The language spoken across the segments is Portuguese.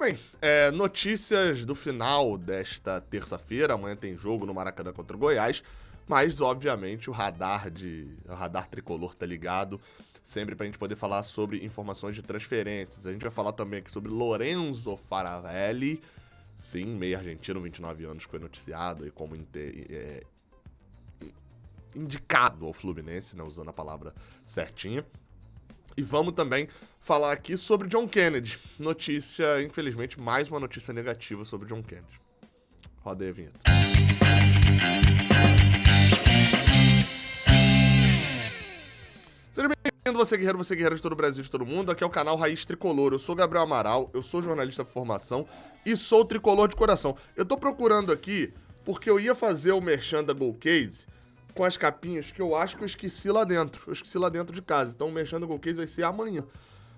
Bem, notícias do final desta terça-feira. Amanhã tem jogo no Maracanã contra o Goiás. Mas, obviamente, o radar tricolor tá ligado. Sempre pra gente poder falar sobre informações de transferências. A gente vai falar também aqui sobre Lorenzo Faravelli. Sim, meio argentino, 29 anos, foi noticiado e como indicado ao Fluminense, né, usando a palavra certinha. E vamos também falar aqui sobre John Kennedy. Notícia, infelizmente, mais uma notícia negativa sobre John Kennedy. Roda aí a vinheta. Seja bem-vindo, você guerreiro de todo o Brasil, de todo mundo. Aqui é o canal Raiz Tricolor. Eu sou Gabriel Amaral, eu sou jornalista por formação e sou tricolor de coração. Eu tô procurando aqui porque eu ia fazer o merchan da Golcase com as capinhas que eu acho que eu esqueci lá dentro. Eu esqueci lá dentro de casa. Então o merchan da Golcase vai ser amanhã.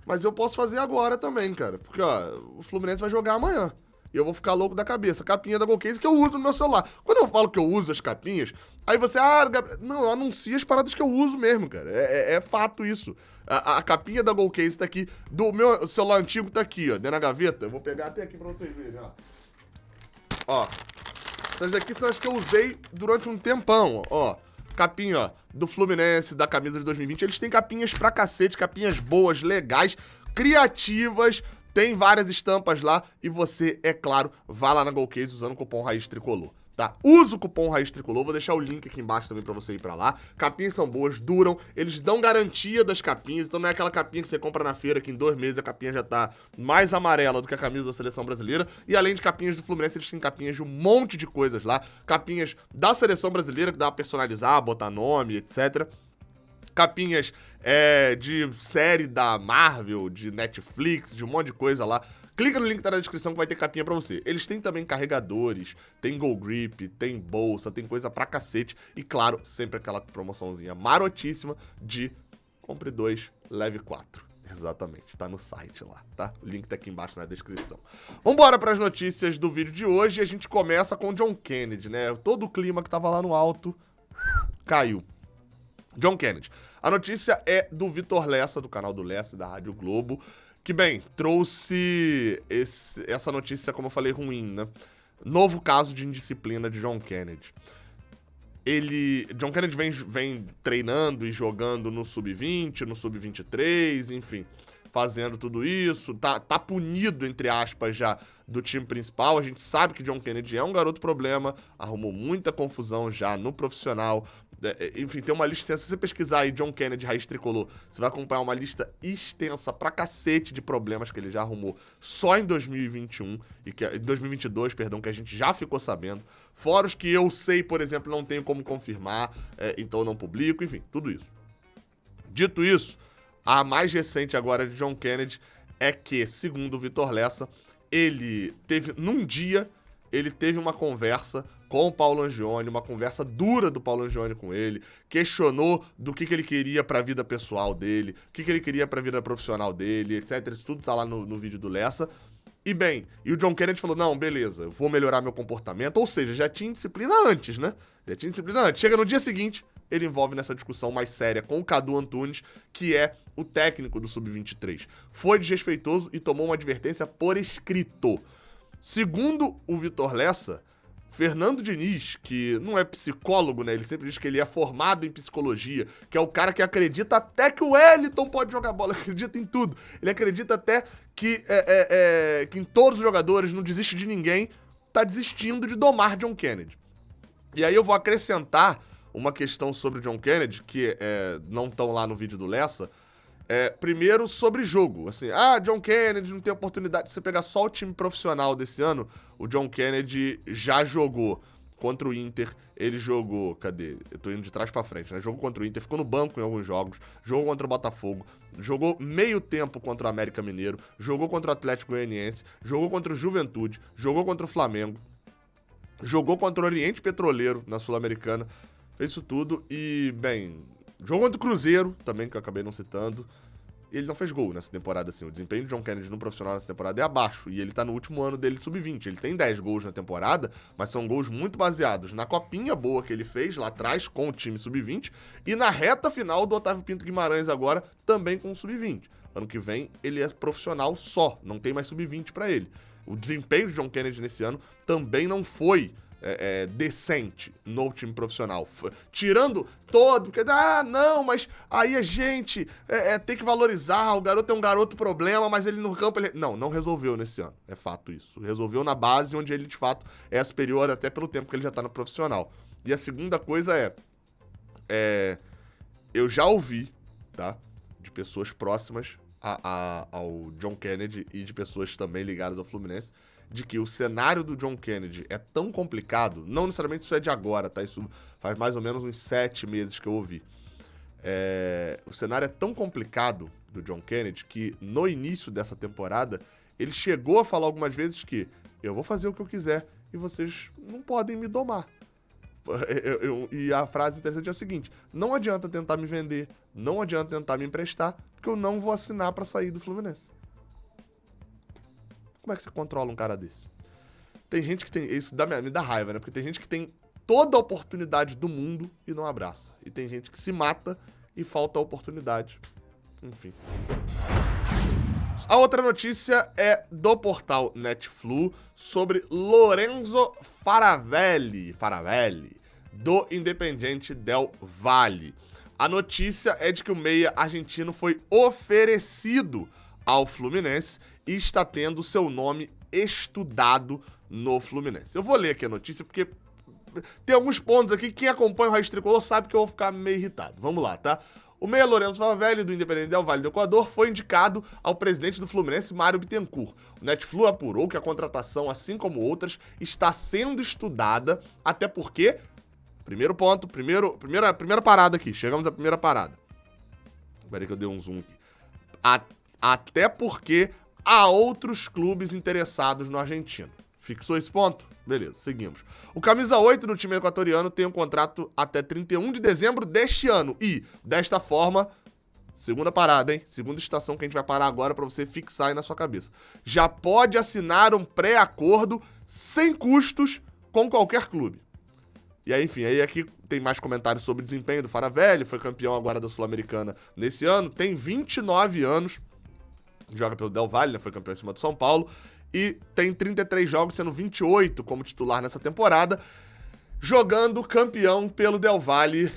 Mas eu posso fazer agora também, cara. Porque, ó, o Fluminense vai jogar amanhã. E eu vou ficar louco da cabeça. Capinha da Golcase que eu uso no meu celular. Quando eu falo que eu uso as capinhas, aí você, Gabriel... Não, eu anuncio as paradas que eu uso mesmo, cara. É fato isso. A capinha da Golcase tá aqui. Do meu celular antigo tá aqui, ó. Dentro da gaveta. Eu vou pegar até aqui pra vocês verem, ó. Ó. Essas daqui são as que eu usei durante um tempão, ó. Capinha, ó, do Fluminense, da camisa de 2020. Eles têm capinhas pra cacete, capinhas boas, legais, criativas. Tem várias estampas lá e você, é claro, vai lá na Golcase usando o cupom Raiz Tricolor, tá? Usa o cupom Raiz Tricolor, vou deixar o link aqui embaixo também pra você ir pra lá. Capinhas são boas, duram, eles dão garantia das capinhas, então não é aquela capinha que você compra na feira que em 2 meses a capinha já tá mais amarela do que a camisa da Seleção Brasileira. E além de capinhas do Fluminense, eles têm capinhas de um monte de coisas lá. Capinhas da Seleção Brasileira que dá pra personalizar, botar nome, etc. Capinhas de série da Marvel, de Netflix, de um monte de coisa lá. Clica no link que tá na descrição que vai ter capinha pra você. Eles têm também carregadores, tem Go Grip, tem bolsa, tem coisa pra cacete. E claro, sempre aquela promoçãozinha marotíssima de compre 2, leve 4. Exatamente, tá no site lá, tá? O link tá aqui embaixo na descrição. Vambora pras notícias do vídeo de hoje. A gente começa com John Kennedy, né? Todo o clima que tava lá no alto caiu. John Kennedy. A notícia é do Vitor Lessa, do canal do Lessa, da Rádio Globo, que, bem, trouxe essa notícia, como eu falei, ruim, né? Novo caso de indisciplina de John Kennedy. John Kennedy vem treinando e jogando no Sub-20, no Sub-23, enfim, fazendo tudo isso, tá punido, entre aspas, já do time principal. A gente sabe que John Kennedy é um garoto problema, arrumou muita confusão já no profissional. Enfim, tem uma lista extensa. Se você pesquisar aí John Kennedy, Raiz Tricolor, você vai acompanhar uma lista extensa pra cacete de problemas que ele já arrumou só em 2021, em 2022, perdão, que a gente já ficou sabendo. Fora os que eu sei, por exemplo, não tenho como confirmar, então eu não publico, enfim, tudo isso. Dito isso, a mais recente agora de John Kennedy é que, segundo o Vitor Lessa, ele teve uma conversa com o Paulo Angione, uma conversa dura do Paulo Angione com ele, questionou do que ele queria pra vida pessoal dele, o que ele queria pra vida profissional dele, etc. Isso tudo tá lá no vídeo do Lessa. E bem, o John Kennedy falou, não, beleza, eu vou melhorar meu comportamento, ou seja, já tinha disciplina antes, né? Chega no dia seguinte, ele envolve nessa discussão mais séria com o Cadu Antunes, que é o técnico do Sub-23. Foi desrespeitoso e tomou uma advertência por escrito. Segundo o Vitor Lessa, Fernando Diniz, que não é psicólogo, né? Ele sempre diz que ele é formado em psicologia, que é o cara que acredita até que o Wellington pode jogar bola, acredita em tudo. Ele acredita até que em todos os jogadores, não desiste de ninguém, tá desistindo de domar John Kennedy. E aí eu vou acrescentar uma questão sobre John Kennedy, que não estão lá no vídeo do Lessa. Primeiro, sobre jogo. Assim, John Kennedy não tem oportunidade. Se você pegar só o time profissional desse ano, o John Kennedy já jogou contra o Inter. Ele jogou, cadê? Eu tô indo de trás pra frente, né? Jogou contra o Inter, ficou no banco em alguns jogos, jogou contra o Botafogo, jogou meio tempo contra o América Mineiro, jogou contra o Atlético Goianiense, jogou contra o Juventude, jogou contra o Flamengo, jogou contra o Oriente Petroleiro na Sul-Americana. Fez isso tudo e, bem, jogou contra o Cruzeiro, também, que eu acabei não citando. E ele não fez gol nessa temporada, assim. O desempenho de John Kennedy no profissional nessa temporada é abaixo. E ele tá no último ano dele de sub-20. Ele tem 10 gols na temporada, mas são gols muito baseados na copinha boa que ele fez lá atrás com o time sub-20 e na reta final do Otávio Pinto Guimarães agora, também com o sub-20. Ano que vem, ele é profissional só, não tem mais sub-20 pra ele. O desempenho de John Kennedy nesse ano também não foi decente no time profissional. Tirando todo, porque, não, mas aí a gente tem que valorizar, o garoto é um garoto problema, mas ele no campo, não resolveu nesse ano, é fato isso. Resolveu na base, onde ele de fato é superior até pelo tempo que ele já tá no profissional. E a segunda coisa eu já ouvi, tá, de pessoas próximas ao John Kennedy e de pessoas também ligadas ao Fluminense, de que o cenário do John Kennedy é tão complicado, não necessariamente isso é de agora, tá? Isso faz mais ou menos uns 7 meses que eu ouvi. O cenário é tão complicado do John Kennedy que no início dessa temporada ele chegou a falar algumas vezes que eu vou fazer o que eu quiser e vocês não podem me domar. E a frase interessante é a seguinte: não adianta tentar me vender, não adianta tentar me emprestar, porque eu não vou assinar pra sair do Fluminense. Como é que você controla um cara desse? Tem gente que tem... Isso me dá raiva, né? Porque tem gente que tem toda a oportunidade do mundo e não abraça. E tem gente que se mata e falta a oportunidade. Enfim. A outra notícia é do portal Netflu sobre Lorenzo Faravelli, do Independiente del Valle. A notícia é de que o meia argentino foi oferecido ao Fluminense e está tendo seu nome estudado no Fluminense. Eu vou ler aqui a notícia porque tem alguns pontos aqui, quem acompanha o Raiz Tricolor sabe que eu vou ficar meio irritado. Vamos lá, tá? O meia Lorenzo Faravelli, do Independiente del Valle do Equador, foi indicado ao presidente do Fluminense, Mário Bittencourt. O Netflu apurou que a contratação, assim como outras, está sendo estudada, até porque... Primeiro ponto, primeira parada aqui. Chegamos à primeira parada. Espera aí que eu dei um zoom aqui. Até porque há outros clubes interessados no argentino. Fixou esse ponto? Beleza, seguimos. O camisa 8 do time equatoriano tem um contrato até 31 de dezembro deste ano. E, desta forma, segunda parada, hein? Segunda estação que a gente vai parar agora pra você fixar aí na sua cabeça. Já pode assinar um pré-acordo sem custos com qualquer clube. E aí, enfim, aí aqui tem mais comentários sobre o desempenho do Faravelli, foi campeão agora da Sul-Americana nesse ano, tem 29 anos, joga pelo Del Valle, né, foi campeão em cima do São Paulo, e tem 33 jogos, sendo 28 como titular nessa temporada, jogando campeão pelo Del Valle,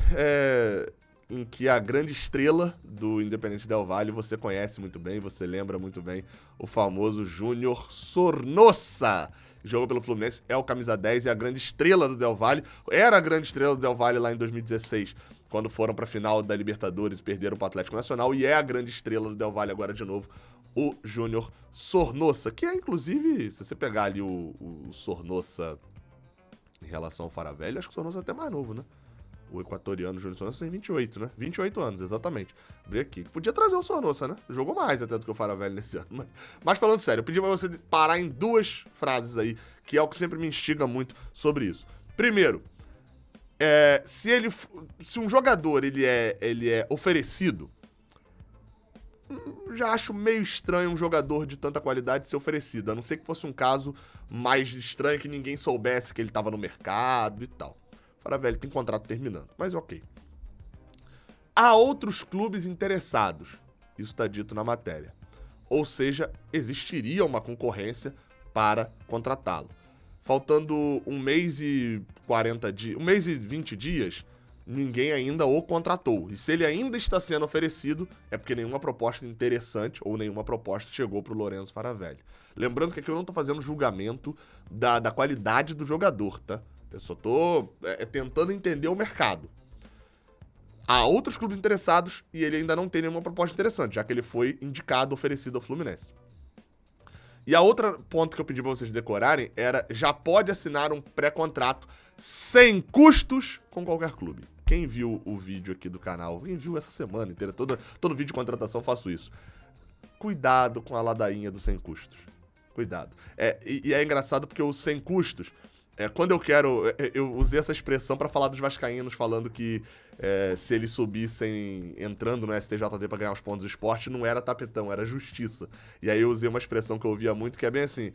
em que a grande estrela do Independiente Del Valle você conhece muito bem, você lembra muito bem, o famoso Júnior Sornosa. Jogou pelo Fluminense, é o camisa 10 e a grande estrela do Del Valle. Era a grande estrela do Del Valle lá em 2016, quando foram pra final da Libertadores e perderam pro Atlético Nacional. E é a grande estrela do Del Valle agora de novo, o Júnior Sornosa. Que é, inclusive, se você pegar ali o Sornosa em relação ao Faravelli, acho que o Sornosa é até mais novo, né? O equatoriano Júnior Sornosa tem 28, né? 28 anos, exatamente. Abri aqui. Podia trazer o Sornosa, né? Jogou mais até do que o Faravelli nesse ano. Mas falando sério, eu pedi pra você parar em 2 frases aí, que é o que sempre me instiga muito sobre isso. Primeiro, se um jogador ele é oferecido, já acho meio estranho um jogador de tanta qualidade ser oferecido, a não ser que fosse um caso mais estranho, que ninguém soubesse que ele tava no mercado e tal. Faravelli tem contrato terminando, mas ok. Há outros clubes interessados, isso está dito na matéria. Ou seja, existiria uma concorrência para contratá-lo. Faltando 1 mês e 40 dias, 1 mês e 20 dias, ninguém ainda o contratou. E se ele ainda está sendo oferecido, é porque nenhuma proposta interessante ou nenhuma proposta chegou para o Lorenzo Faravelli. Lembrando que aqui eu não estou fazendo julgamento da qualidade do jogador, tá? Eu só tô tentando entender o mercado. Há outros clubes interessados e ele ainda não tem nenhuma proposta interessante, já que ele foi indicado, oferecido ao Fluminense. E a outra ponto que eu pedi pra vocês decorarem era: já pode assinar um pré-contrato sem custos com qualquer clube. Quem viu o vídeo aqui do canal, quem viu essa semana inteira, todo vídeo de contratação eu faço isso. Cuidado com a ladainha do sem custos. Cuidado. E é engraçado porque o sem custos... quando eu usei essa expressão pra falar dos vascaínos, falando que se eles subissem entrando no STJD pra ganhar os pontos do esporte, não era tapetão, era justiça. E aí eu usei uma expressão que eu ouvia muito, que é bem assim: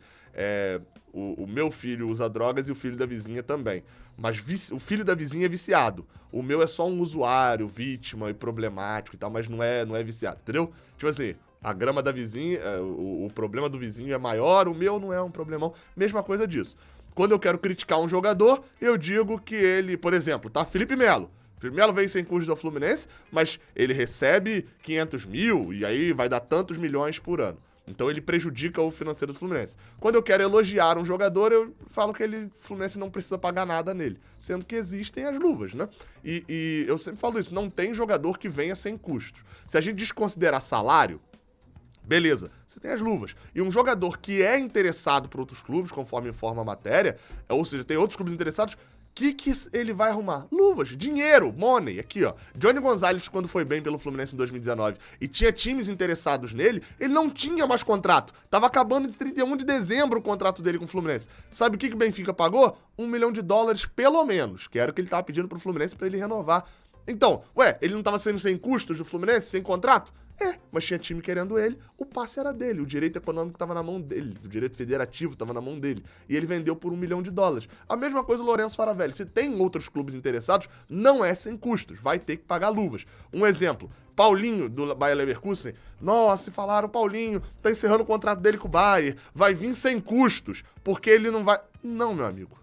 o meu filho usa drogas e o filho da vizinha também. Mas o filho da vizinha é viciado. O meu é só um usuário, vítima e problemático e tal, mas não é viciado, entendeu? Tipo assim, A grama da vizinha, o problema do vizinho é maior, o meu não é um problemão. Mesma coisa disso. Quando eu quero criticar um jogador, eu digo que ele, por exemplo, tá? Felipe Melo. Felipe Melo veio sem custos ao Fluminense, mas ele recebe 500 mil e aí vai dar tantos milhões por ano. Então ele prejudica o financeiro do Fluminense. Quando eu quero elogiar um jogador, eu falo que o Fluminense não precisa pagar nada nele. Sendo que existem as luvas, né? E eu sempre falo isso, não tem jogador que venha sem custos. Se a gente desconsiderar salário, beleza, você tem as luvas. E um jogador que é interessado por outros clubes, conforme informa a matéria, ou seja, tem outros clubes interessados, o que ele vai arrumar? Luvas, dinheiro, money, aqui ó. Johnny Gonzalez, quando foi bem pelo Fluminense em 2019 e tinha times interessados nele, ele não tinha mais contrato. Tava acabando em 31 de dezembro o contrato dele com o Fluminense. Sabe o que o Benfica pagou? $1 milhão pelo menos, que era o que ele tava pedindo pro Fluminense pra ele renovar. Então, ele não tava sendo sem custos do Fluminense, sem contrato? Mas tinha time querendo ele, o passe era dele, o direito econômico estava na mão dele, o direito federativo estava na mão dele, e ele vendeu por $1 milhão. A mesma coisa o Lourenço Faravelli, se tem outros clubes interessados, não é sem custos, vai ter que pagar luvas. Um exemplo, Paulinho, do Bayer Leverkusen, nossa, se falaram, Paulinho, tá encerrando o contrato dele com o Bayer, vai vir sem custos, porque ele não vai... Não, meu amigo.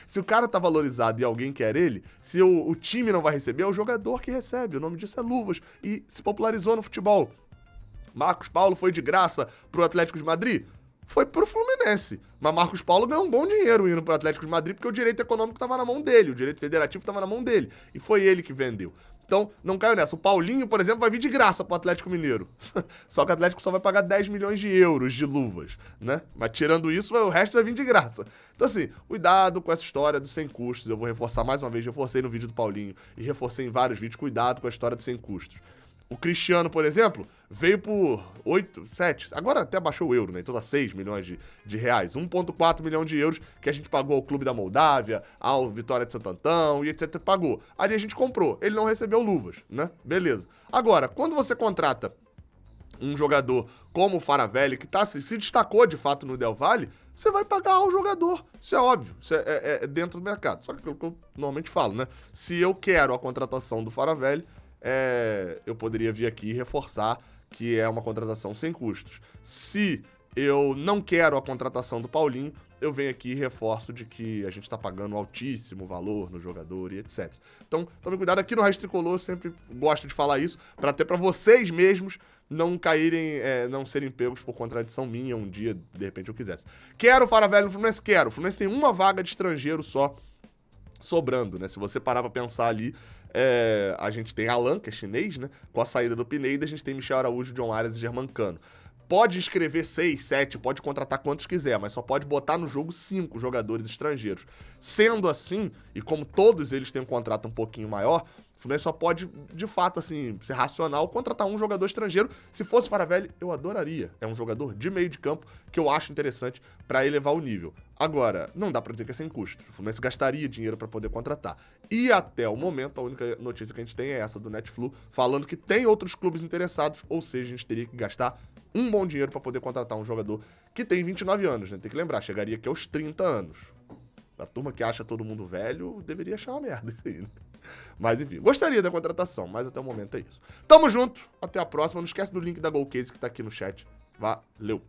Se o cara tá valorizado e alguém quer ele, se o time não vai receber, é o jogador que recebe. O nome disso é luvas. E se popularizou no futebol. Marcos Paulo foi de graça pro Atlético de Madrid? Foi pro Fluminense. Mas Marcos Paulo ganhou um bom dinheiro indo pro Atlético de Madrid porque o direito econômico tava na mão dele, o direito federativo tava na mão dele. E foi ele que vendeu. Então, não caiu nessa. O Paulinho, por exemplo, vai vir de graça pro Atlético Mineiro. Só que o Atlético só vai pagar 10 milhões de euros de luvas, né? Mas tirando isso, o resto vai vir de graça. Então, assim, cuidado com essa história do sem custos. Eu vou reforçar mais uma vez, reforcei no vídeo do Paulinho e reforcei em vários vídeos. Cuidado com a história do sem custos. O Cristiano, por exemplo, veio por 8, 7, agora até baixou o euro, né? Então tá 6 milhões de reais. 1,4 milhão de euros que a gente pagou ao Clube da Moldávia, ao Vitória de Santo Antão e etc. Pagou. Ali a gente comprou. Ele não recebeu luvas, né? Beleza. Agora, quando você contrata um jogador como o Faravelli, que se destacou de fato no Del Valle, você vai pagar ao jogador. Isso é óbvio. Isso é dentro do mercado. Só que o que eu normalmente falo, né? Se eu quero a contratação do Faravelli, eu poderia vir aqui e reforçar que é uma contratação sem custos. Se eu não quero a contratação do Paulinho, eu venho aqui e reforço de que a gente tá pagando altíssimo valor no jogador e etc. Então, tome cuidado. Aqui no Raiz Tricolor eu sempre gosto de falar isso, até para vocês mesmos não caírem, não serem pegos por contradição minha um dia, de repente eu quisesse. Quero o Faravelli no Fluminense? Quero. O Fluminense tem uma vaga de estrangeiro só sobrando, né? Se você parar pra pensar ali, a gente tem Alan, que é chinês, né? Com a saída do Pineda, a gente tem Michel Araújo, John Arias e Germancano. Pode escrever 6, 7, pode contratar quantos quiser, mas só pode botar no jogo 5 jogadores estrangeiros. Sendo assim, e como todos eles têm um contrato um pouquinho maior, o Fluminense só pode, de fato, assim, ser racional, contratar um jogador estrangeiro. Se fosse o Faravelli, eu adoraria. É um jogador de meio de campo que eu acho interessante para elevar o nível. Agora, não dá para dizer que é sem custo. O Fluminense gastaria dinheiro para poder contratar. E até o momento, a única notícia que a gente tem é essa do Netflu, falando que tem outros clubes interessados, ou seja, a gente teria que gastar um bom dinheiro para poder contratar um jogador que tem 29 anos, né? Tem que lembrar, chegaria aqui aos 30 anos. A turma que acha todo mundo velho deveria achar uma merda isso aí, né? Mas enfim, gostaria da contratação, mas até o momento é isso. Tamo junto, até a próxima. Não esquece do link da Golcase que tá aqui no chat. Valeu!